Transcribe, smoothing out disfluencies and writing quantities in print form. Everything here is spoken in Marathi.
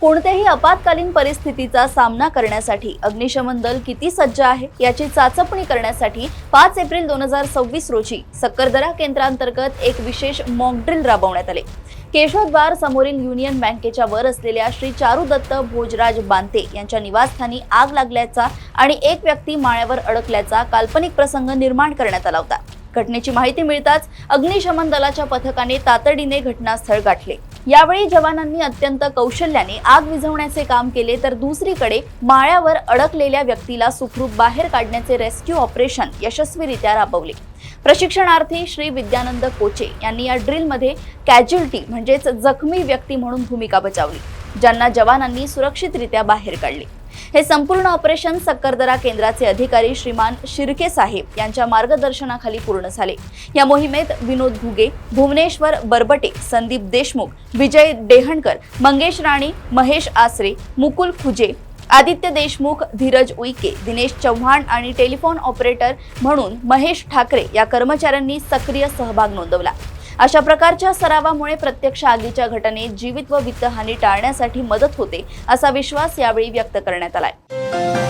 कोणत्याही आपत्कालीन परिस्थितीचा सामना करण्यासाठी अग्निशमन दल किती सज्ज आहे याची चाचपणी करण्यासाठी 5 एप्रिल 2026 रोजी सक्करदरा केंद्रांतर्गत एक विशेष मॉक ड्रिल राबवण्यात आले। केशवद्वार समोरील युनियन बँकेच्या वर असलेल्या श्री चारुदत्त भोजराज बांते यांच्या निवासस्थानी आग लागल्याचा आणि एक व्यक्ती माळ्यावर अडकल्याचा काल्पनिक प्रसंग निर्माण करण्यात आला होता। घटनेची माहिती मिळताच अग्निशमन दलाच्या पथकाने तातडीने घटनास्थळ गाठले। यावेळी जवानांनी अत्यंत कौशल्याने आग विझवण्याचे काम केले, तर दुसरीकडे माळ्यावर अडकलेल्या व्यक्तीला सुखरूप बाहेर काढण्याचे रेस्क्यू ऑपरेशन यशस्वीरित्या राबवले। प्रशिक्षणार्थी श्री विद्यानंद कोचे यांनी या ड्रिलमध्ये कॅज्युअल्टी म्हणजेच जखमी व्यक्ती म्हणून भूमिका बजावली, ज्यांना जवानांनी सुरक्षितरित्या बाहेर काढले। हे संपूर्ण ऑपरेशन सक्करदरा केंद्राचे अधिकारी श्रीमान शिर्के साहेब यांच्या मार्गदर्शनाखाली पूर्ण झाले। या मोहिमेत विनोद घुगे, भुवनेश्वर बरबटे, संदीप देशमुख, विजय डेहणकर, मंगेश राणी, महेश आसरे, मुकुल खुजे, आदित्य देशमुख, धीरज उईके, दिनेश चव्हाण आणि टेलिफोन ऑपरेटर म्हणून महेश ठाकरे या कर्मचाऱ्यांनी सक्रिय सहभाग नोंदवला। अशा प्रकारच्या सरावामुळे प्रत्यक्ष आगीच्या घटनेत जीवित व वित्तहानी टाळण्यासाठी मदत होते, असा विश्वास यावेळी व्यक्त करण्यात आलाय।